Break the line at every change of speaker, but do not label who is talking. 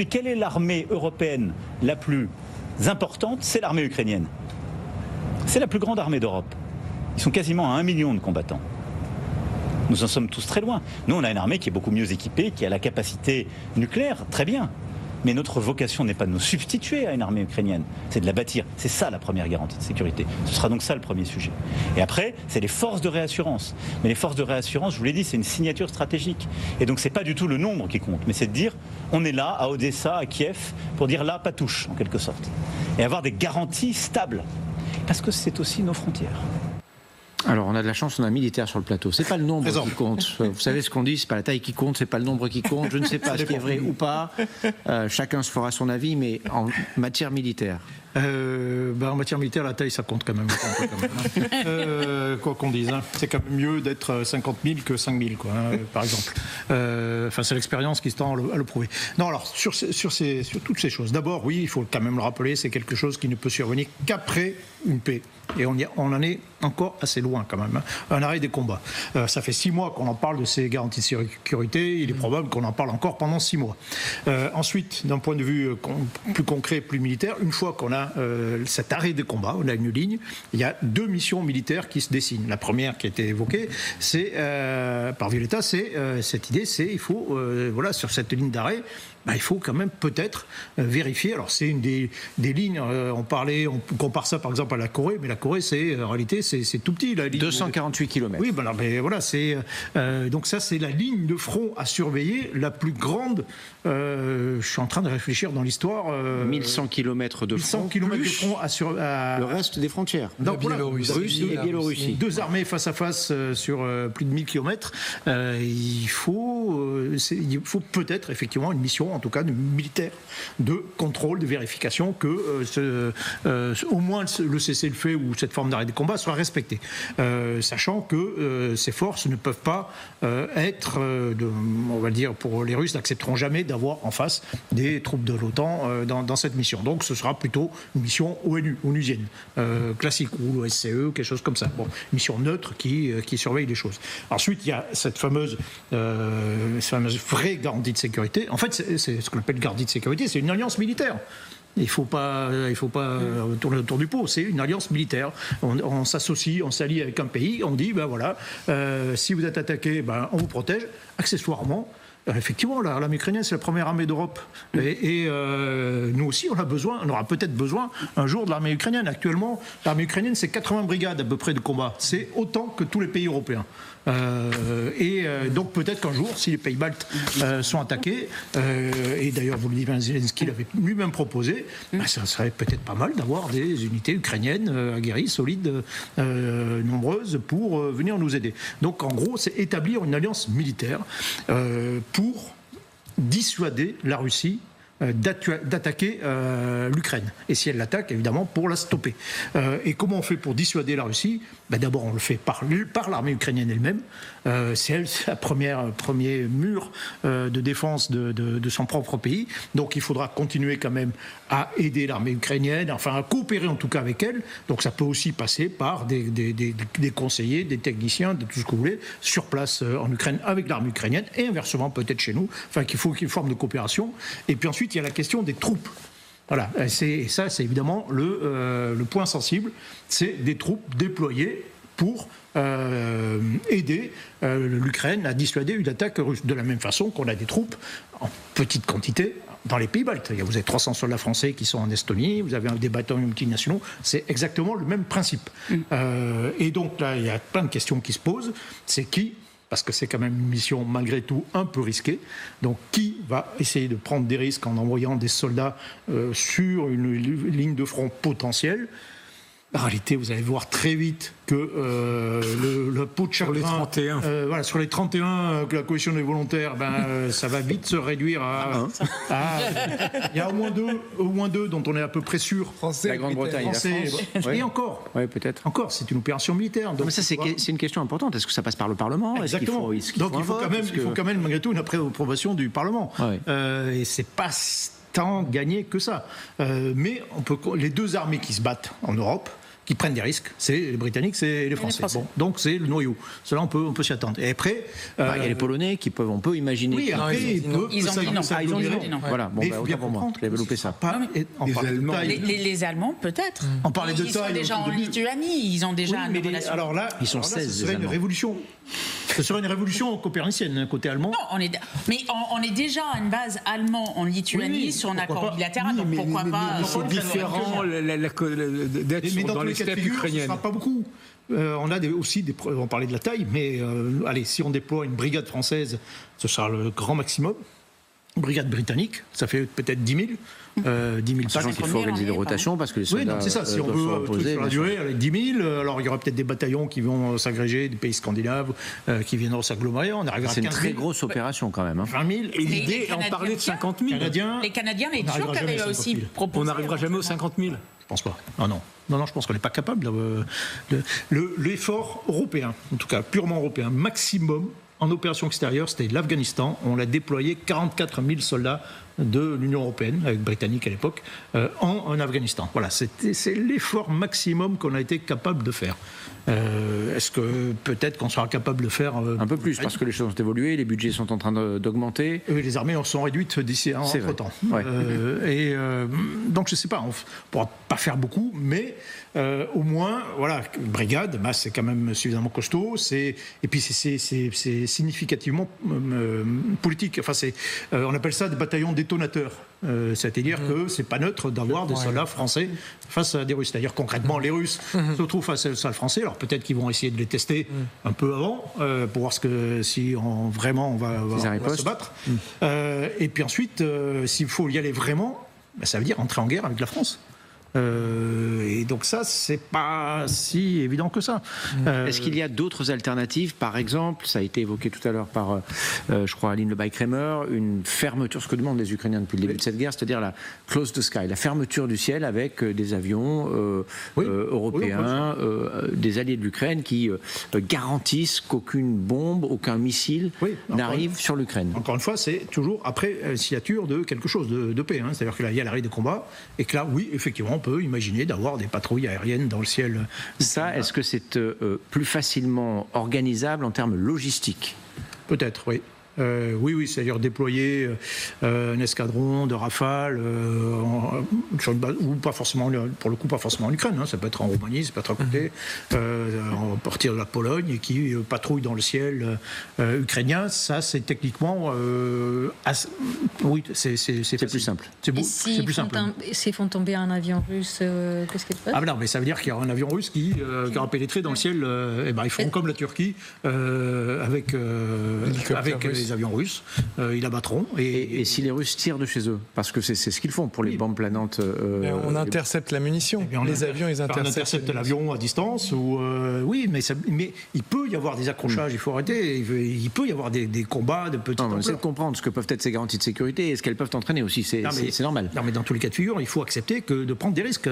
Quelle est l'armée européenne la plus importante? C'est l'armée ukrainienne. C'est la plus grande armée d'Europe. Ils sont quasiment à 1 million de combattants. Nous en sommes tous très loin. Nous, on a une armée qui est beaucoup mieux équipée, qui a la capacité nucléaire, très bien. Mais notre vocation n'est pas de nous substituer à une armée ukrainienne, c'est de la bâtir. C'est ça la première garantie de sécurité. Ce sera donc ça le premier sujet. Et après, c'est les forces de réassurance. Mais les forces de réassurance, je vous l'ai dit, c'est une signature stratégique. Et donc c'est pas du tout le nombre qui compte, mais c'est de dire, on est là, à Odessa, à Kiev, pour dire là, pas touche, en quelque sorte. Et avoir des garanties stables. Parce que c'est aussi nos frontières.
Alors, on a de la chance, on a un militaire sur le plateau. C'est pas le nombre qui compte. Vous savez ce qu'on dit, c'est pas la taille qui compte, c'est pas le nombre qui compte. Je ne sais pas ce qui est vrai ou pas. Chacun se fera son avis, mais en matière militaire.
En matière militaire, la taille, ça compte quand même. Quoi qu'on dise, hein. C'est quand même mieux d'être 50 000 que 5 000, quoi, hein, par exemple. C'est l'expérience qui se tend à le prouver. Non, alors, sur toutes ces choses, d'abord, oui, il faut quand même le rappeler, c'est quelque chose qui ne peut survenir qu'après une paix. Et on en est encore assez loin, quand même. Hein. Un arrêt des combats. Ça fait 6 mois qu'on en parle de ces garanties de sécurité. Il est probable qu'on en parle encore pendant 6 mois. Ensuite, d'un point de vue plus concret, plus militaire, une fois qu'on a cet arrêt des combats, on a une ligne, il y a 2 missions militaires qui se dessinent. La première qui a été évoquée, c'est par Violeta, c'est cette idée, c'est il faut, sur cette ligne d'arrêt, il faut quand même peut-être vérifier. Alors c'est une des lignes, on compare ça par exemple à la Corée, mais la Corée en réalité c'est tout petit. La ligne
248 km.
Oui, mais voilà, donc ça c'est la ligne de front à surveiller la plus grande. Je suis en train de réfléchir dans l'histoire.
1100 km de front.
1100 km de front
le reste des frontières.
Donc,
Russie et Biélorussie.
2 armées face à face sur plus de 1000 km. Il faut peut-être effectivement une mission, en tout cas militaire, de contrôle, de vérification que au moins le cessez-le-feu ou cette forme d'arrêt de combat soit respectée. Sachant que ces forces ne peuvent pas être, on va dire, pour les Russes, n'accepteront jamais d'avoir en face des troupes de l'OTAN dans cette mission. Donc ce sera plutôt une mission onusienne, classique, ou l'OSCE, quelque chose comme ça. Bon, une mission neutre qui surveille les choses. Ensuite, il y a cette fameuse vraie garantie de sécurité. En fait, c'est ce qu'on appelle garantie de sécurité, c'est une alliance militaire. Il ne faut pas tourner autour du pot, c'est une alliance militaire. On s'associe, on s'allie avec un pays, on dit, si vous êtes attaqué, on vous protège. Accessoirement, effectivement, l'armée ukrainienne, c'est la première armée d'Europe. Et nous aussi, on aura peut-être besoin un jour de l'armée ukrainienne. Actuellement, l'armée ukrainienne, c'est 80 brigades à peu près de combat. C'est autant que tous les pays européens. Donc peut-être qu'un jour, si les pays baltes sont attaqués, et d'ailleurs Volodymyr Zelensky l'avait lui-même proposé, ça serait peut-être pas mal d'avoir des unités ukrainiennes aguerries, solides, nombreuses, pour venir nous aider. Donc en gros, c'est établir une alliance militaire pour dissuader la Russie d'attaquer l'Ukraine. Et si elle l'attaque, évidemment, pour la stopper. Et comment on fait pour dissuader la Russie ? D'abord, on le fait par l'armée ukrainienne elle-même. C'est le premier mur de défense de son propre pays. Donc il faudra continuer quand même à aider l'armée ukrainienne, enfin à coopérer en tout cas avec elle. Donc ça peut aussi passer par des conseillers, des techniciens, de tout ce que vous voulez, sur place en Ukraine avec l'armée ukrainienne, et inversement peut-être chez nous. Enfin qu'il faut qu'il y ait une forme de coopération. Et puis ensuite, il y a la question des troupes. Voilà, c'est évidemment le point sensible, c'est des troupes déployées pour aider l'Ukraine à dissuader une attaque russe. De la même façon qu'on a des troupes en petite quantité dans les pays baltes. Vous avez 300 soldats français qui sont en Estonie, vous avez des bataillons multinationaux, c'est exactement le même principe. Et donc là, il y a plein de questions qui se posent, c'est qui ? Parce que c'est quand même une mission malgré tout un peu risquée. Donc qui va essayer de prendre des risques en envoyant des soldats sur une ligne de front potentielle ? En réalité, vous allez voir très vite que le pot de chagrin... Sur les 31 que la coalition des volontaires, ça va vite se réduire à... Il y a au moins deux dont on est à peu près sûr.
Français, la Grande-Bretagne, la France.
Et encore.
Oui, peut-être.
Encore, c'est une opération militaire. Donc,
mais ça, c'est une question importante. Est-ce que ça passe par le Parlement ?
Exactement. Il faut quand même, malgré tout, une approbation du Parlement. Et c'est pas tant gagné que ça. Mais les 2 armées qui se battent en Europe, qui prennent des risques, c'est les Britanniques, c'est les Français. Bon, donc c'est le noyau. Cela, on peut s'y attendre. Et après,
il y a les Polonais qui peuvent, on peut imaginer.
Oui, après, ils ont dit non.
Voilà, bon, autant pour moi. J'avais loupé ça.
Les Allemands, peut-être.
On parlait de taille.
Ils sont déjà en Lituanie, ils ont déjà une relation.
Alors là,
ils sont 16.
Ce serait une révolution. Ce serait une révolution copernicienne, côté allemand.
Non, mais on est déjà à une base allemand en Lituanie sur un accord bilatéral, donc pourquoi pas.
C'est différent d'être dans les steppes ukrainiennes.
Ce ne sera pas beaucoup. On a on parlait de la taille, mais allez, si on déploie une brigade française, ce sera le grand maximum. Brigade britannique, ça fait peut-être 10 000. 10 000
sachant qu'il faut organiser des rotations parce que les soldats
c'est ça. Si on veut un truc sur la durée avec 10 000, alors il y aura peut-être des bataillons qui vont s'agréger des pays scandinaves qui viendront s'agglomérer. On arrivera à 15 000.
C'est une très grosse opération quand même.
20 000.
Et l'idée, on parlait de 50 000.
Les Canadiens, les Turcs avaient aussi proposé.
On n'arrivera jamais aux 50 000.
Je pense pas. Non, je pense qu'on n'est pas capable. L'effort européen, en tout cas purement européen, maximum en opération extérieure, c'était l'Afghanistan. On a déployé 44 000 soldats de l'Union européenne, avec Britannique à l'époque, en Afghanistan. Voilà, c'est l'effort maximum qu'on a été capable de faire. Est-ce que peut-être qu'on sera capable de faire
un peu plus, parce que les choses ont évolué, les budgets sont en train d'augmenter.
Les armées en sont réduites d'ici entre-temps.
Ouais.
Donc je ne sais pas, on ne pourra pas faire beaucoup, mais au moins, voilà, brigade, c'est quand même suffisamment costaud, et puis c'est significativement politique. Enfin, on appelle ça des bataillons détonateurs. C'est-à-dire que c'est pas neutre d'avoir des soldats français face à des Russes. C'est-à-dire concrètement, les Russes se trouvent face aux soldats français. Alors peut-être qu'ils vont essayer de les tester un peu avant pour voir si vraiment on va se battre. Et puis ensuite, s'il faut y aller vraiment, ça veut dire entrer en guerre avec la France. Et donc ça, c'est pas si évident que ça.
Est-ce qu'il y a d'autres alternatives? Par exemple, ça a été évoqué tout à l'heure par, je crois, Aline Lebay-Kramer, une fermeture, ce que demandent les Ukrainiens depuis le début de cette guerre, c'est-à-dire la close the sky, la fermeture du ciel avec des avions européens, des alliés de l'Ukraine qui garantissent qu'aucune bombe, aucun missile n'arrive sur l'Ukraine.
Encore une fois, c'est toujours après signature de quelque chose de paix. C'est-à-dire que là, il y a l'arrêt des combats et que là, oui, effectivement, on peut imaginer d'avoir des patrouilles aériennes dans le ciel.
Ça, est-ce que c'est plus facilement organisable en termes logistiques?
Peut-être, oui. Oui, c'est-à-dire déployer un escadron de Rafale sur une base, ou pas forcément, pour le coup, pas forcément en Ukraine, ça peut être en Roumanie, ça peut être à côté, à partir de la Pologne, et qui patrouille dans le ciel ukrainien. Ça, c'est techniquement, oui, c'est
plus simple.
C'est plus simple.
S'ils font tomber un avion russe, qu'est-ce qu'il se passe?
Ah non, mais ça veut dire qu'il y aura un avion russe qui aura pénétré dans le ciel. Ils feront comme la Turquie avec les avions russes, ils abattront.
Et si les Russes tirent de chez eux, parce que c'est ce qu'ils font pour les bombes planantes.
On intercepte la munition. Les avions, ils interceptent.
On intercepte l'avion à distance. Oui, mais il peut y avoir des accrochages, il faut arrêter. Il peut y avoir des combats de petite ampleur.
On essaie de comprendre ce que peuvent être ces garanties de sécurité et ce qu'elles peuvent entraîner aussi. C'est normal.
Non, mais dans tous les cas de figure, il faut accepter de prendre des risques.